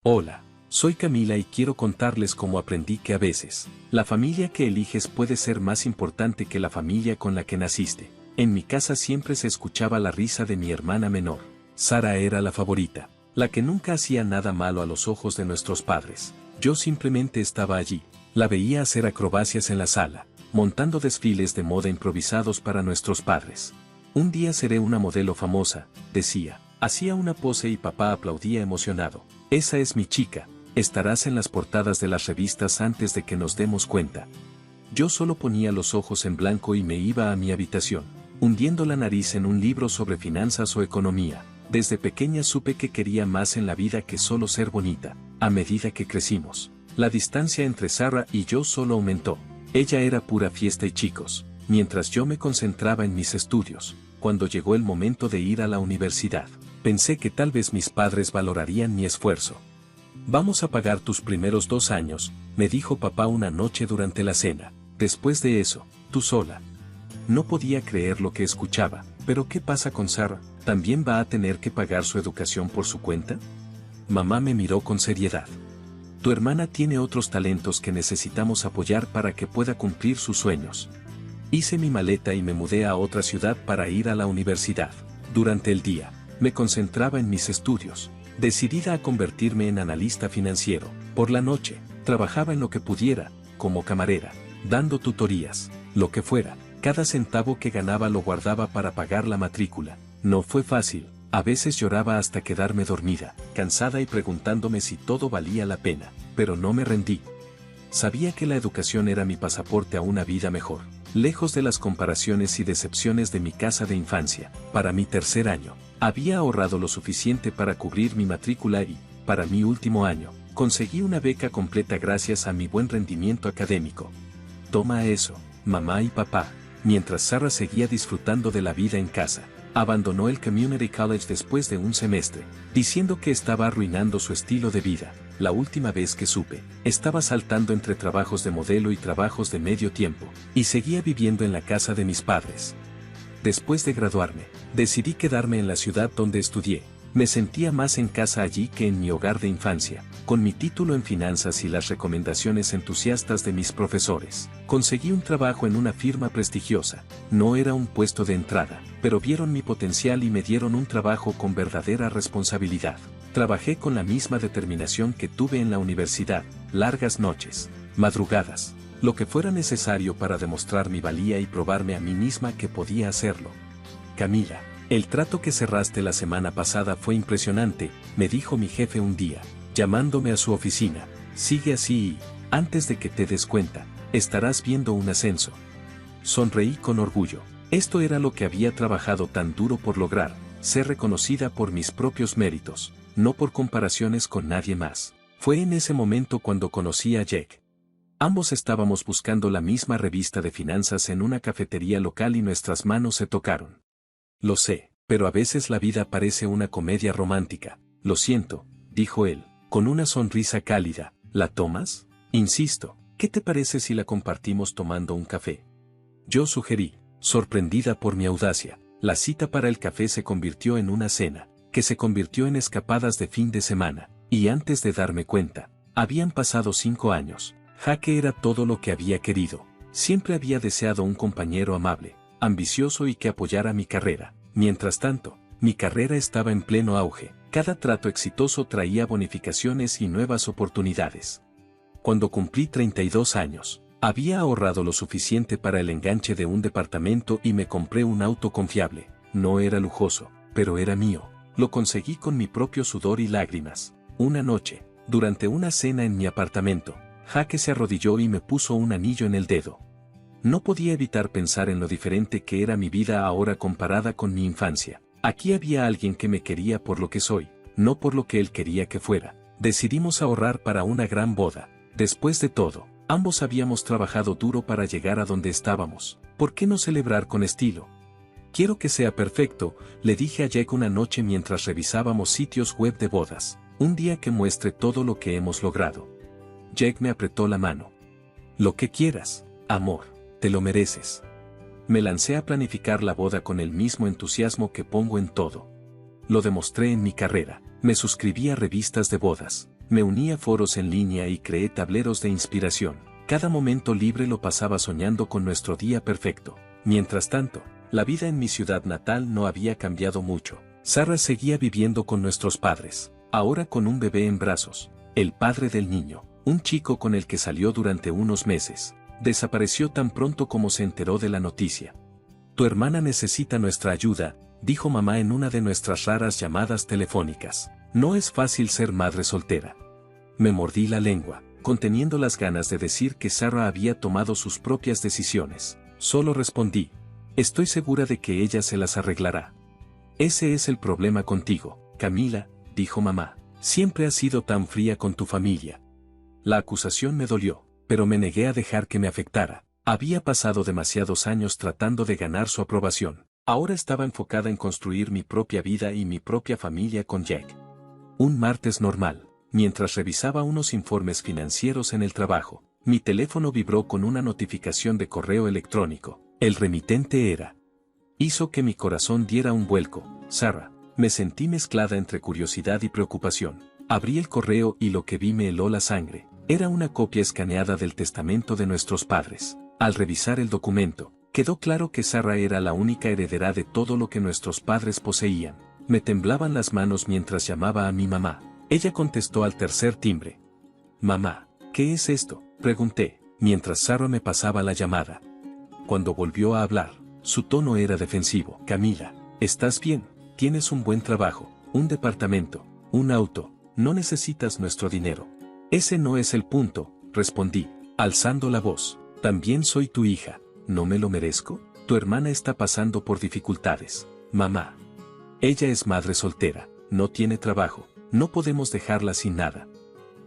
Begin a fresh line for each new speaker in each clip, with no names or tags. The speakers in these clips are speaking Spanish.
Hola, soy Camila y quiero contarles cómo aprendí que a veces, la familia que eliges puede ser más importante que la familia con la que naciste. En mi casa siempre se escuchaba la risa de mi hermana menor. Sara era la favorita, la que nunca hacía nada malo a los ojos de nuestros padres. Yo simplemente estaba allí. La veía hacer acrobacias en la sala, montando desfiles de moda improvisados para nuestros padres. Un día seré una modelo famosa, decía. Hacía una pose y papá aplaudía emocionado. Esa es mi chica, estarás en las portadas de las revistas antes de que nos demos cuenta. Yo solo ponía los ojos en blanco y me iba a mi habitación, hundiendo la nariz en un libro sobre finanzas o economía. Desde pequeña supe que quería más en la vida que solo ser bonita. A medida que crecimos, la distancia entre Sara y yo solo aumentó. Ella era pura fiesta y chicos, mientras yo me concentraba en mis estudios. Cuando llegó el momento de ir a la universidad, pensé que tal vez mis padres valorarían mi esfuerzo. Vamos a pagar tus primeros 2 años, me dijo papá una noche durante la cena. Después de eso, tú sola. No podía creer lo que escuchaba. ¿Pero qué pasa con Sara? ¿También va a tener que pagar su educación por su cuenta? Mamá me miró con seriedad. Tu hermana tiene otros talentos que necesitamos apoyar para que pueda cumplir sus sueños. Hice mi maleta y me mudé a otra ciudad para ir a la universidad. Durante el día, me concentraba en mis estudios, decidida a convertirme en analista financiero. Por la noche, trabajaba en lo que pudiera, como camarera, dando tutorías, lo que fuera. Cada centavo que ganaba lo guardaba para pagar la matrícula. No fue fácil, a veces lloraba hasta quedarme dormida, cansada y preguntándome si todo valía la pena, pero no me rendí. Sabía que la educación era mi pasaporte a una vida mejor. Lejos de las comparaciones y decepciones de mi casa de infancia, para mi 3er año, había ahorrado lo suficiente para cubrir mi matrícula y, para mi último año, conseguí una beca completa gracias a mi buen rendimiento académico. Toma eso, mamá y papá. Mientras Sara seguía disfrutando de la vida en casa, abandonó el Community College después de un semestre, diciendo que estaba arruinando su estilo de vida. La última vez que supe, estaba saltando entre trabajos de modelo y trabajos de medio tiempo, y seguía viviendo en la casa de mis padres. Después de graduarme, decidí quedarme en la ciudad donde estudié. Me sentía más en casa allí que en mi hogar de infancia. Con mi título en finanzas y las recomendaciones entusiastas de mis profesores, conseguí un trabajo en una firma prestigiosa. No era un puesto de entrada, pero vieron mi potencial y me dieron un trabajo con verdadera responsabilidad. Trabajé con la misma determinación que tuve en la universidad, largas noches, madrugadas, lo que fuera necesario para demostrar mi valía y probarme a mí misma que podía hacerlo. Camila, el trato que cerraste la semana pasada fue impresionante, me dijo mi jefe un día, llamándome a su oficina. Sigue así y, antes de que te des cuenta, estarás viendo un ascenso. Sonreí con orgullo. Esto era lo que había trabajado tan duro por lograr, ser reconocida por mis propios méritos, no por comparaciones con nadie más. Fue en ese momento cuando conocí a Jack. Ambos estábamos buscando la misma revista de finanzas en una cafetería local y nuestras manos se tocaron. Lo sé, pero a veces la vida parece una comedia romántica. Lo siento, dijo él, con una sonrisa cálida. ¿La tomas? Insisto, ¿qué te parece si la compartimos tomando un café? Yo sugerí, sorprendida por mi audacia. La cita para el café se convirtió en una cena, que se convirtió en escapadas de fin de semana, y antes de darme cuenta, habían pasado 5 años. Jack era todo lo que había querido. Siempre había deseado un compañero amable, ambicioso y que apoyara mi carrera. Mientras tanto, mi carrera estaba en pleno auge. Cada trato exitoso traía bonificaciones y nuevas oportunidades. Cuando cumplí 32 años, había ahorrado lo suficiente para el enganche de un departamento y me compré un auto confiable. No era lujoso, pero era mío. Lo conseguí con mi propio sudor y lágrimas. Una noche, durante una cena en mi apartamento, Jack se arrodilló y me puso un anillo en el dedo. No podía evitar pensar en lo diferente que era mi vida ahora comparada con mi infancia. Aquí había alguien que me quería por lo que soy, no por lo que él quería que fuera. Decidimos ahorrar para una gran boda. Después de todo, ambos habíamos trabajado duro para llegar a donde estábamos. ¿Por qué no celebrar con estilo? Quiero que sea perfecto, le dije a Jack una noche mientras revisábamos sitios web de bodas. Un día que muestre todo lo que hemos logrado. Jack me apretó la mano. Lo que quieras, amor. Te lo mereces. Me lancé a planificar la boda con el mismo entusiasmo que pongo en todo. Lo demostré en mi carrera. Me suscribí a revistas de bodas. Me uní a foros en línea y creé tableros de inspiración. Cada momento libre lo pasaba soñando con nuestro día perfecto. Mientras tanto, la vida en mi ciudad natal no había cambiado mucho. Sarah seguía viviendo con nuestros padres, ahora con un bebé en brazos. El padre del niño, un chico con el que salió durante unos meses, desapareció tan pronto como se enteró de la noticia. Tu hermana necesita nuestra ayuda, dijo mamá en una de nuestras raras llamadas telefónicas. No es fácil ser madre soltera. Me mordí la lengua, conteniendo las ganas de decir que Sarah había tomado sus propias decisiones. Solo respondí: estoy segura de que ella se las arreglará. Ese es el problema contigo, Camila, dijo mamá. Siempre has sido tan fría con tu familia. La acusación me dolió, pero me negué a dejar que me afectara. Había pasado demasiados años tratando de ganar su aprobación. Ahora estaba enfocada en construir mi propia vida y mi propia familia con Jack. Un martes normal, mientras revisaba unos informes financieros en el trabajo, mi teléfono vibró con una notificación de correo electrónico. El remitente era. Hizo que mi corazón diera un vuelco. Sarah. Me sentí mezclada entre curiosidad y preocupación. Abrí el correo y lo que vi me heló la sangre. Era una copia escaneada del testamento de nuestros padres. Al revisar el documento, quedó claro que Sarah era la única heredera de todo lo que nuestros padres poseían. Me temblaban las manos mientras llamaba a mi mamá. Ella contestó al tercer timbre. Mamá, ¿qué es esto?, pregunté, mientras Sarah me pasaba la llamada. Cuando volvió a hablar, su tono era defensivo. Camila, ¿estás bien? Tienes un buen trabajo, un departamento, un auto, no necesitas nuestro dinero. Ese no es el punto, respondí, alzando la voz. También soy tu hija, ¿no me lo merezco? Tu hermana está pasando por dificultades, mamá. Ella es madre soltera, no tiene trabajo, no podemos dejarla sin nada.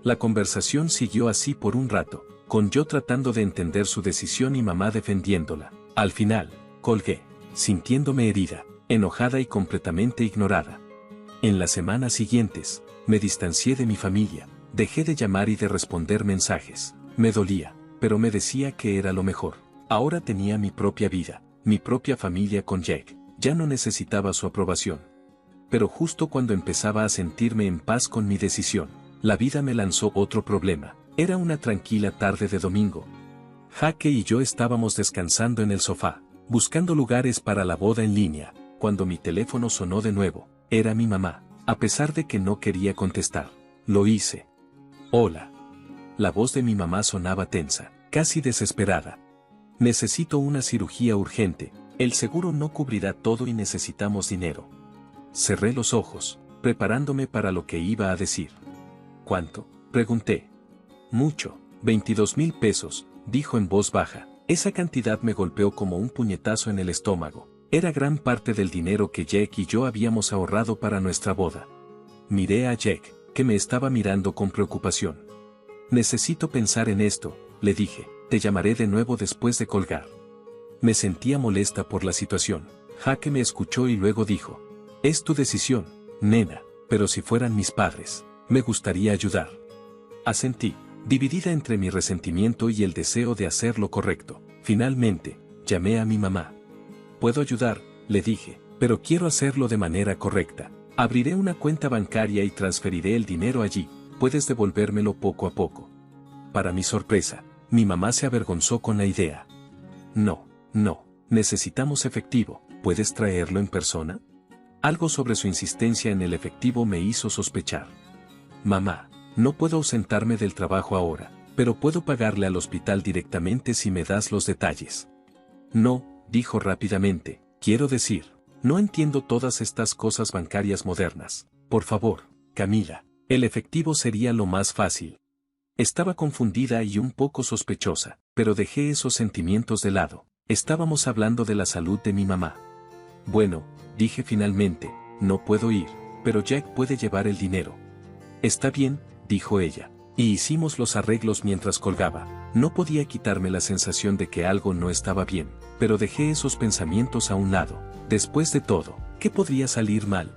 La conversación siguió así por un rato, con yo tratando de entender su decisión y mamá defendiéndola. Al final, colgué, sintiéndome herida, enojada y completamente ignorada. En las semanas siguientes, me distancié de mi familia, dejé de llamar y de responder mensajes. Me dolía, pero me decía que era lo mejor. Ahora tenía mi propia vida, mi propia familia con Jack, ya no necesitaba su aprobación. Pero justo cuando empezaba a sentirme en paz con mi decisión, la vida me lanzó otro problema. Era una tranquila tarde de domingo. Jack y yo estábamos descansando en el sofá, buscando lugares para la boda en línea, cuando mi teléfono sonó de nuevo. Era mi mamá, a pesar de que no quería contestar. Lo hice. Hola. La voz de mi mamá sonaba tensa, casi desesperada. Necesito una cirugía urgente, el seguro no cubrirá todo y necesitamos dinero. Cerré los ojos, preparándome para lo que iba a decir. ¿Cuánto?, pregunté. Mucho, 22,000 pesos, dijo en voz baja. Esa cantidad me golpeó como un puñetazo en el estómago. Era gran parte del dinero que Jack y yo habíamos ahorrado para nuestra boda. Miré a Jack, que me estaba mirando con preocupación. Necesito pensar en esto, le dije, te llamaré de nuevo después de colgar. Me sentía molesta por la situación. Jack me escuchó y luego dijo, es tu decisión, nena, pero si fueran mis padres, me gustaría ayudar. Asentí, dividida entre mi resentimiento y el deseo de hacer lo correcto. Finalmente, llamé a mi mamá. Puedo ayudar, le dije, pero quiero hacerlo de manera correcta. Abriré una cuenta bancaria y transferiré el dinero allí, puedes devolvérmelo poco a poco. Para mi sorpresa, mi mamá se avergonzó con la idea. No, necesitamos efectivo, ¿puedes traerlo en persona? Algo sobre su insistencia en el efectivo me hizo sospechar. Mamá, no puedo ausentarme del trabajo ahora, pero puedo pagarle al hospital directamente si me das los detalles. No, dijo rápidamente, quiero decir, no entiendo todas estas cosas bancarias modernas. Por favor, Camila, el efectivo sería lo más fácil. Estaba confundida y un poco sospechosa, pero dejé esos sentimientos de lado. Estábamos hablando de la salud de mi mamá. Bueno, dije finalmente, no puedo ir, pero Jack puede llevar el dinero. Está bien, dijo ella, y hicimos los arreglos mientras colgaba. No podía quitarme la sensación de que algo no estaba bien, pero dejé esos pensamientos a un lado. Después de todo, ¿qué podría salir mal?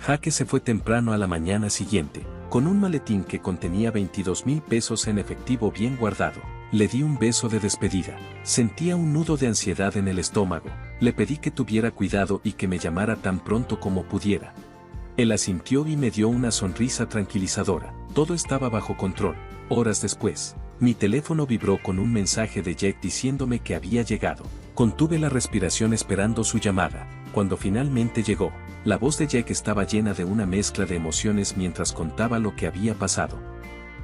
Jaque se fue temprano a la mañana siguiente, con un maletín que contenía 22,000 pesos en efectivo bien guardado. Le di un beso de despedida. Sentía un nudo de ansiedad en el estómago. Le pedí que tuviera cuidado y que me llamara tan pronto como pudiera. Él asintió y me dio una sonrisa tranquilizadora. Todo estaba bajo control. Horas después, mi teléfono vibró con un mensaje de Jack diciéndome que había llegado. Contuve la respiración esperando su llamada. Cuando finalmente llegó, la voz de Jack estaba llena de una mezcla de emociones mientras contaba lo que había pasado.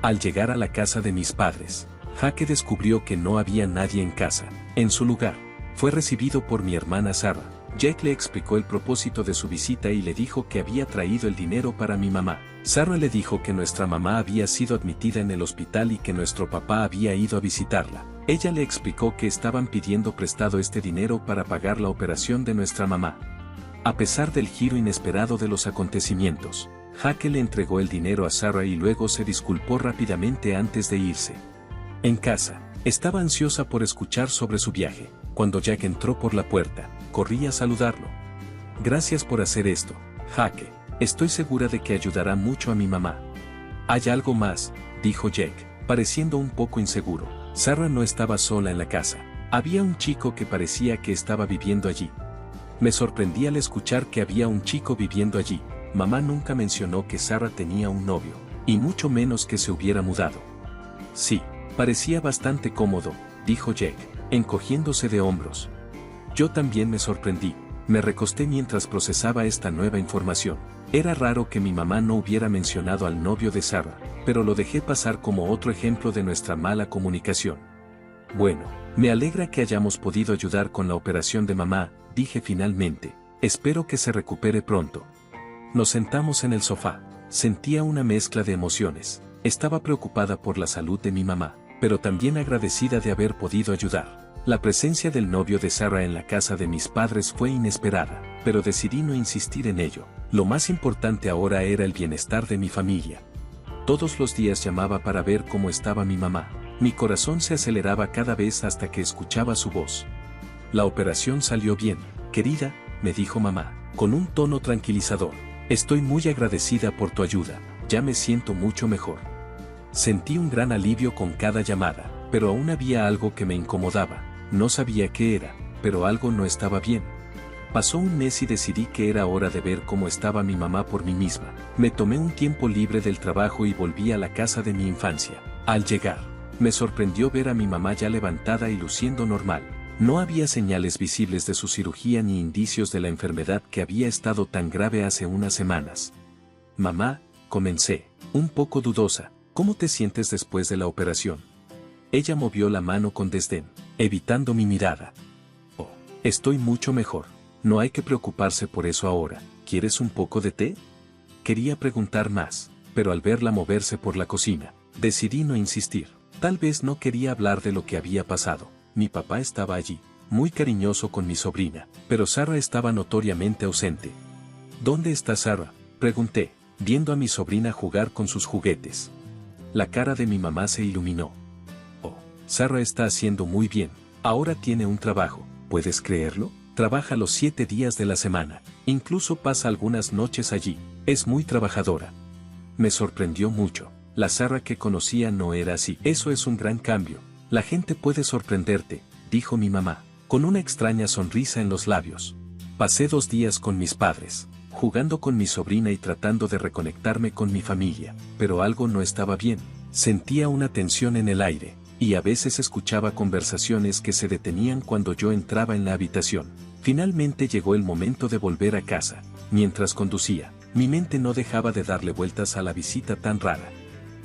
Al llegar a la casa de mis padres, Jack descubrió que no había nadie en casa. En su lugar, fue recibido por mi hermana Sarah. Jack le explicó el propósito de su visita y le dijo que había traído el dinero para mi mamá. Sarah le dijo que nuestra mamá había sido admitida en el hospital y que nuestro papá había ido a visitarla. Ella le explicó que estaban pidiendo prestado este dinero para pagar la operación de nuestra mamá. A pesar del giro inesperado de los acontecimientos, Jack le entregó el dinero a Sarah y luego se disculpó rápidamente antes de irse. En casa, estaba ansiosa por escuchar sobre su viaje. Cuando Jack entró por la puerta, corrí a saludarlo. Gracias por hacer esto, Jack. Estoy segura de que ayudará mucho a mi mamá. Hay algo más, dijo Jack, pareciendo un poco inseguro. Sarah no estaba sola en la casa. Había un chico que parecía que estaba viviendo allí. Me sorprendí al escuchar que había un chico viviendo allí. Mamá nunca mencionó que Sarah tenía un novio, y mucho menos que se hubiera mudado. Sí, parecía bastante cómodo, dijo Jack, encogiéndose de hombros. Yo también me sorprendí. Me recosté mientras procesaba esta nueva información. Era raro que mi mamá no hubiera mencionado al novio de Sarah, pero lo dejé pasar como otro ejemplo de nuestra mala comunicación. Bueno, me alegra que hayamos podido ayudar con la operación de mamá, dije finalmente. Espero que se recupere pronto. Nos sentamos en el sofá. Sentía una mezcla de emociones. Estaba preocupada por la salud de mi mamá, pero también agradecida de haber podido ayudar. La presencia del novio de Sarah en la casa de mis padres fue inesperada, pero decidí no insistir en ello. Lo más importante ahora era el bienestar de mi familia. Todos los días llamaba para ver cómo estaba mi mamá. Mi corazón se aceleraba cada vez hasta que escuchaba su voz. La operación salió bien, querida, me dijo mamá, con un tono tranquilizador. Estoy muy agradecida por tu ayuda, ya me siento mucho mejor. Sentí un gran alivio con cada llamada, pero aún había algo que me incomodaba. No sabía qué era, pero algo no estaba bien. Pasó un mes y decidí que era hora de ver cómo estaba mi mamá por mí misma. Me tomé un tiempo libre del trabajo y volví a la casa de mi infancia. Al llegar, me sorprendió ver a mi mamá ya levantada y luciendo normal. No había señales visibles de su cirugía ni indicios de la enfermedad que había estado tan grave hace unas semanas. Mamá, comencé, un poco dudosa, ¿cómo te sientes después de la operación? Ella movió la mano con desdén, evitando mi mirada. Oh, estoy mucho mejor. No hay que preocuparse por eso ahora. ¿Quieres un poco de té? Quería preguntar más, pero al verla moverse por la cocina, decidí no insistir. Tal vez no quería hablar de lo que había pasado. Mi papá estaba allí, muy cariñoso con mi sobrina, pero Sarah estaba notoriamente ausente. ¿Dónde está Sarah?, pregunté, viendo a mi sobrina jugar con sus juguetes. La cara de mi mamá se iluminó. Oh, Sarah está haciendo muy bien. Ahora tiene un trabajo, ¿puedes creerlo? Trabaja los 7 días de la semana, incluso pasa algunas noches allí. Es muy trabajadora. Me sorprendió mucho. La Sarah que conocía no era así. Eso es un gran cambio. La gente puede sorprenderte, dijo mi mamá, con una extraña sonrisa en los labios. Pasé 2 días con mis padres, jugando con mi sobrina y tratando de reconectarme con mi familia, pero algo no estaba bien. Sentía una tensión en el aire, y a veces escuchaba conversaciones que se detenían cuando yo entraba en la habitación. Finalmente llegó el momento de volver a casa. Mientras conducía, mi mente no dejaba de darle vueltas a la visita tan rara.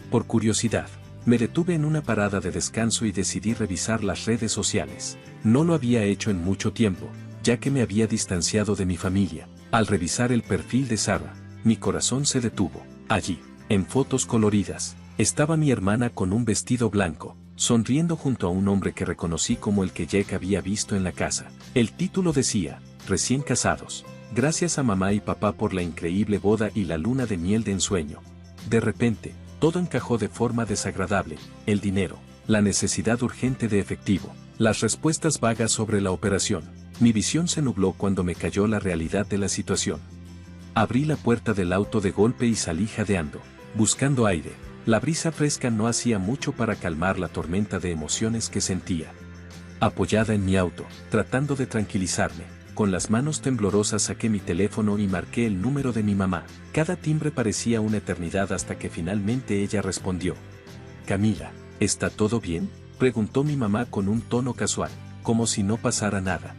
Por curiosidad, me detuve en una parada de descanso y decidí revisar las redes sociales. No lo había hecho en mucho tiempo, ya que me había distanciado de mi familia. Al revisar el perfil de Sarah, mi corazón se detuvo. Allí, en fotos coloridas, estaba mi hermana con un vestido blanco, sonriendo junto a un hombre que reconocí como el que Jack había visto en la casa. El título decía, recién casados. Gracias a mamá y papá por la increíble boda y la luna de miel de ensueño. De repente, todo encajó de forma desagradable: el dinero, la necesidad urgente de efectivo, las respuestas vagas sobre la operación. Mi visión se nubló cuando me cayó la realidad de la situación. Abrí la puerta del auto de golpe y salí jadeando, buscando aire. La brisa fresca no hacía mucho para calmar la tormenta de emociones que sentía. Apoyada en mi auto, tratando de tranquilizarme, Con las manos temblorosas saqué mi teléfono y marqué el número de mi mamá. Cada timbre parecía una eternidad hasta que finalmente ella respondió. Camila, ¿está todo bien?, preguntó mi mamá con un tono casual, como si no pasara nada.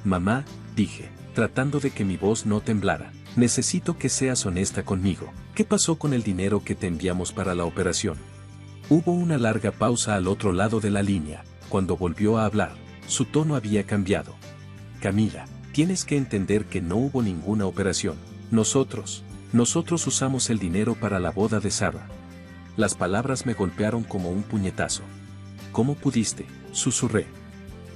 Mamá, dije, tratando de que mi voz no temblara, necesito que seas honesta conmigo. ¿Qué pasó con el dinero que te enviamos para la operación? Hubo una larga pausa al otro lado de la línea. Cuando volvió a hablar, su tono había cambiado. Camila, tienes que entender que no hubo ninguna operación. Nosotros usamos el dinero para la boda de Sarah. Las palabras me golpearon como un puñetazo. ¿Cómo pudiste?, susurré.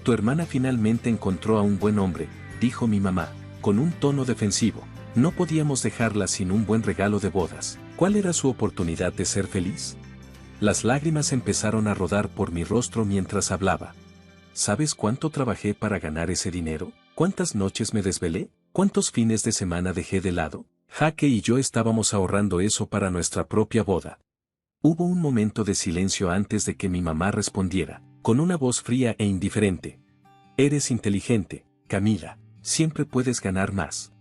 Tu hermana finalmente encontró a un buen hombre, dijo mi mamá, con un tono defensivo. No podíamos dejarla sin un buen regalo de bodas. ¿Cuál era su oportunidad de ser feliz? Las lágrimas empezaron a rodar por mi rostro mientras hablaba. ¿Sabes cuánto trabajé para ganar ese dinero? ¿Cuántas noches me desvelé? ¿Cuántos fines de semana dejé de lado? Jaque y yo estábamos ahorrando eso para nuestra propia boda. Hubo un momento de silencio antes de que mi mamá respondiera, con una voz fría e indiferente. Eres inteligente, Camila, siempre puedes ganar más.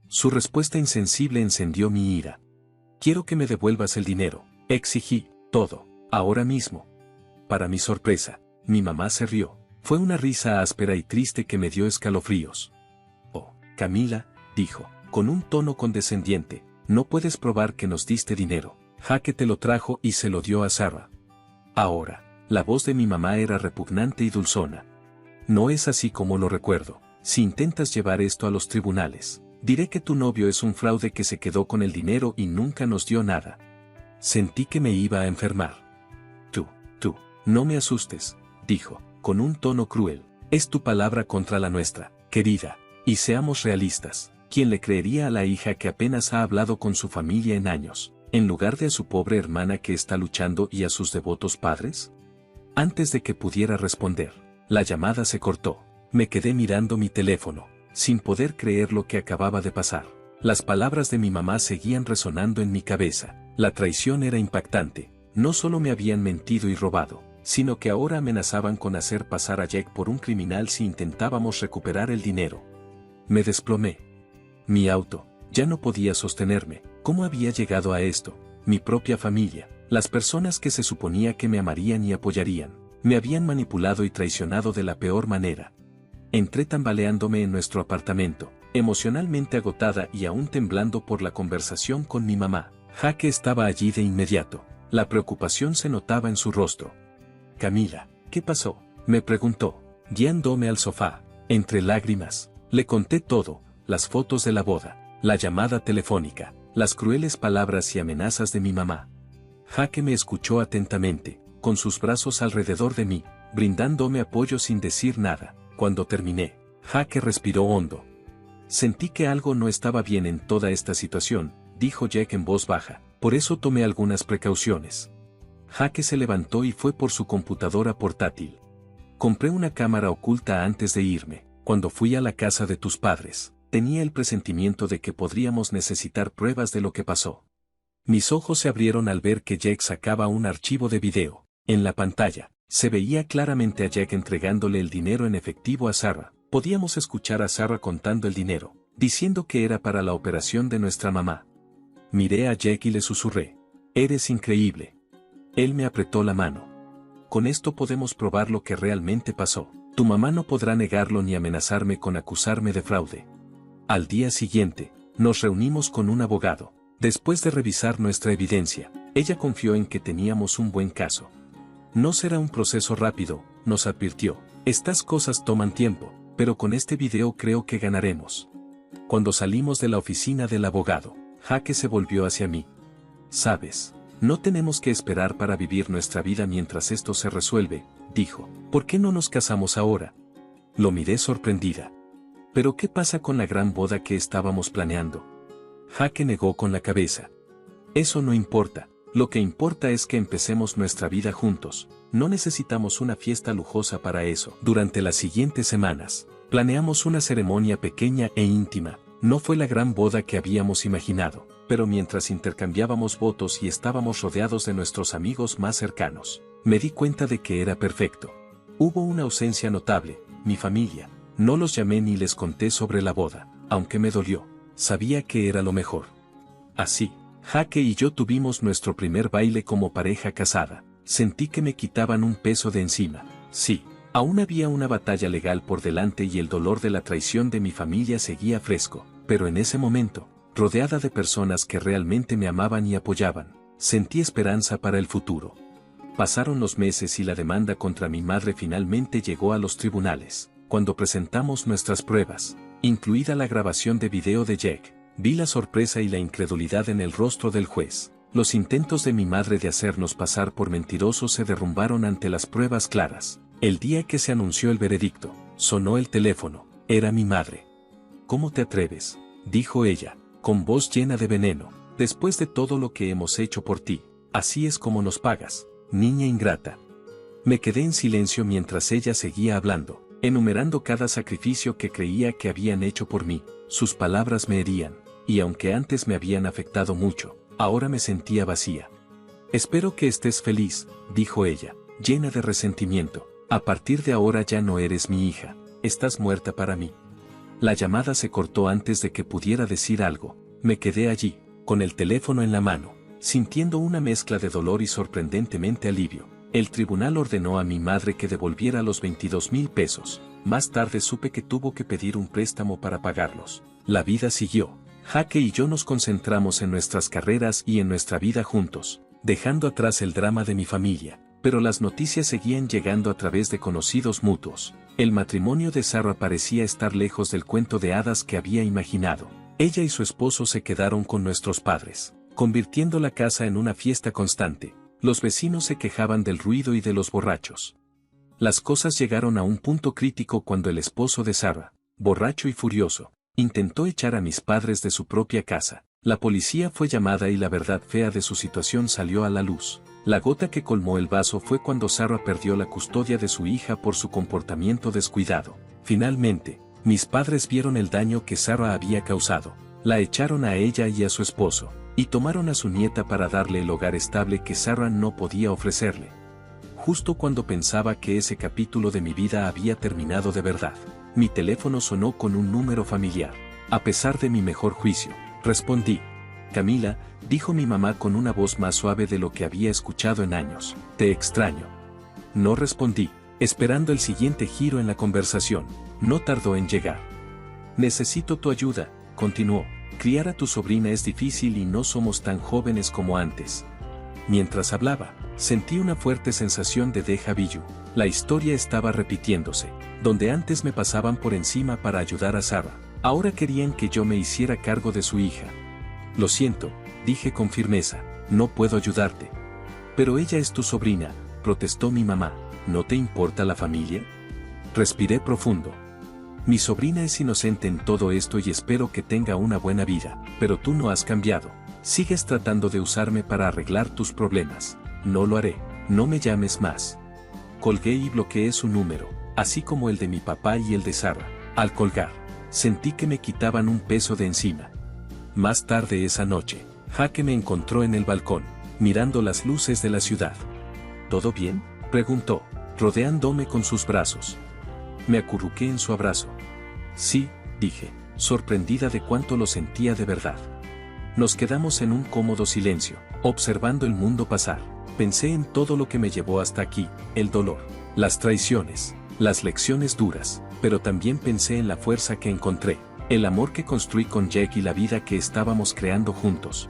Su respuesta insensible encendió mi ira. Quiero que me devuelvas el dinero, exigí, todo, ahora mismo. Para mi sorpresa, mi mamá se rió. Fue una risa áspera y triste que me dio escalofríos. Oh, Camila, dijo, con un tono condescendiente, no puedes probar que nos diste dinero. Jaque te lo trajo y se lo dio a Sarah. Ahora, la voz de mi mamá era repugnante y dulzona. No es así como lo recuerdo. Si intentas llevar esto a los tribunales, diré que tu novio es un fraude que se quedó con el dinero y nunca nos dio nada. Sentí que me iba a enfermar. Tú, no me asustes, dijo, con un tono cruel. Es tu palabra contra la nuestra, querida, y seamos realistas. ¿Quién le creería a la hija que apenas ha hablado con su familia en años, en lugar de a su pobre hermana que está luchando y a sus devotos padres? Antes de que pudiera responder, la llamada se cortó. Me quedé mirando mi teléfono, sin poder creer lo que acababa de pasar. Las palabras de mi mamá seguían resonando en mi cabeza. La traición era impactante. No solo me habían mentido y robado, sino que ahora amenazaban con hacer pasar a Jack por un criminal si intentábamos recuperar el dinero. Me desplomé. Mi auto, ya no podía sostenerme. ¿Cómo había llegado a esto? Mi propia familia, las personas que se suponía que me amarían y apoyarían, me habían manipulado y traicionado de la peor manera. Entré tambaleándome en nuestro apartamento, emocionalmente agotada y aún temblando por la conversación con mi mamá. Jaque estaba allí de inmediato. La preocupación se notaba en su rostro. Camila, ¿qué pasó?, me preguntó, guiándome al sofá. Entre lágrimas, le conté todo, las fotos de la boda, la llamada telefónica, las crueles palabras y amenazas de mi mamá. Jaque me escuchó atentamente, con sus brazos alrededor de mí, brindándome apoyo sin decir nada. Cuando terminé, Jaque respiró hondo. Sentí que algo no estaba bien en toda esta situación, dijo Jack en voz baja, por eso tomé algunas precauciones. Jaque se levantó y fue por su computadora portátil. Compré una cámara oculta antes de irme. Cuando fui a la casa de tus padres, tenía el presentimiento de que podríamos necesitar pruebas de lo que pasó. Mis ojos se abrieron al ver que Jack sacaba un archivo de video. En la pantalla, se veía claramente a Jack entregándole el dinero en efectivo a Sarah. Podíamos escuchar a Sarah contando el dinero, diciendo que era para la operación de nuestra mamá. Miré a Jack y le susurré, «Eres increíble». Él me apretó la mano. «Con esto podemos probar lo que realmente pasó. Tu mamá no podrá negarlo ni amenazarme con acusarme de fraude». Al día siguiente, nos reunimos con un abogado. Después de revisar nuestra evidencia, ella confió en que teníamos un buen caso. «No será un proceso rápido», nos advirtió. «Estas cosas toman tiempo, pero con este video creo que ganaremos». Cuando salimos de la oficina del abogado, Jaque se volvió hacia mí. «Sabes, no tenemos que esperar para vivir nuestra vida mientras esto se resuelve», dijo. «¿Por qué no nos casamos ahora?». Lo miré sorprendida. «¿Pero qué pasa con la gran boda que estábamos planeando?». Jaque negó con la cabeza. «Eso no importa, lo que importa es que empecemos nuestra vida juntos. No necesitamos una fiesta lujosa para eso». Durante las siguientes semanas, planeamos una ceremonia pequeña e íntima. No fue la gran boda que habíamos imaginado, pero mientras intercambiábamos votos y estábamos rodeados de nuestros amigos más cercanos, me di cuenta de que era perfecto. Hubo una ausencia notable, mi familia. No los llamé ni les conté sobre la boda, aunque me dolió. Sabía que era lo mejor. Así, Jaque y yo tuvimos nuestro primer baile como pareja casada. Sentí que me quitaban un peso de encima. Sí, aún había una batalla legal por delante y el dolor de la traición de mi familia seguía fresco, pero en ese momento, rodeada de personas que realmente me amaban y apoyaban, sentí esperanza para el futuro. Pasaron los meses y la demanda contra mi madre finalmente llegó a los tribunales. Cuando presentamos nuestras pruebas, incluida la grabación de video de Jack, vi la sorpresa y la incredulidad en el rostro del juez. Los intentos de mi madre de hacernos pasar por mentirosos se derrumbaron ante las pruebas claras. El día que se anunció el veredicto, sonó el teléfono. Era mi madre. ¿Cómo te atreves?, dijo ella, con voz llena de veneno. Después de todo lo que hemos hecho por ti, así es como nos pagas, niña ingrata. Me quedé en silencio mientras ella seguía hablando, enumerando cada sacrificio que creía que habían hecho por mí. Sus palabras me herían, y aunque antes me habían afectado mucho, ahora me sentía vacía. Espero que estés feliz, dijo ella, llena de resentimiento. A partir de ahora ya no eres mi hija, estás muerta para mí. La llamada se cortó antes de que pudiera decir algo. Me quedé allí, con el teléfono en la mano, sintiendo una mezcla de dolor y sorprendentemente alivio. El tribunal ordenó a mi madre que devolviera los 22,000 pesos. Más tarde supe que tuvo que pedir un préstamo para pagarlos. La vida siguió. Jaque y yo nos concentramos en nuestras carreras y en nuestra vida juntos, dejando atrás el drama de mi familia, pero las noticias seguían llegando a través de conocidos mutuos. El matrimonio de Sarah parecía estar lejos del cuento de hadas que había imaginado. Ella y su esposo se quedaron con nuestros padres, convirtiendo la casa en una fiesta constante. Los vecinos se quejaban del ruido y de los borrachos. Las cosas llegaron a un punto crítico cuando el esposo de Sarah, borracho y furioso, intentó echar a mis padres de su propia casa. La policía fue llamada y la verdad fea de su situación salió a la luz. La gota que colmó el vaso fue cuando Sarah perdió la custodia de su hija por su comportamiento descuidado. Finalmente, mis padres vieron el daño que Sarah había causado. La echaron a ella y a su esposo, y tomaron a su nieta para darle el hogar estable que Sarah no podía ofrecerle. Justo cuando pensaba que ese capítulo de mi vida había terminado de verdad, mi teléfono sonó con un número familiar. A pesar de mi mejor juicio, respondí. Camila, dijo mi mamá con una voz más suave de lo que había escuchado en años. Te extraño. No respondí, esperando el siguiente giro en la conversación. No tardó en llegar. Necesito tu ayuda, continuó. Criar a tu sobrina es difícil y no somos tan jóvenes como antes. Mientras hablaba, sentí una fuerte sensación de déjà vu. La historia estaba repitiéndose. Donde antes me pasaban por encima para ayudar a Sarah, ahora querían que yo me hiciera cargo de su hija. Lo siento, dije con firmeza, no puedo ayudarte. Pero ella es tu sobrina, protestó mi mamá. ¿No te importa la familia? Respiré profundo. Mi sobrina es inocente en todo esto y espero que tenga una buena vida, pero tú no has cambiado. Sigues tratando de usarme para arreglar tus problemas. No lo haré, no me llames más. Colgué y bloqueé su número, así como el de mi papá y el de Sarah. Al colgar, sentí que me quitaban un peso de encima. Más tarde esa noche, Jaque me encontró en el balcón, mirando las luces de la ciudad. ¿Todo bien?, preguntó, rodeándome con sus brazos. Me acurruqué en su abrazo. Sí, dije, sorprendida de cuánto lo sentía de verdad. Nos quedamos en un cómodo silencio, observando el mundo pasar. Pensé en todo lo que me llevó hasta aquí, el dolor, las traiciones, las lecciones duras, pero también pensé en la fuerza que encontré, el amor que construí con Jack y la vida que estábamos creando juntos.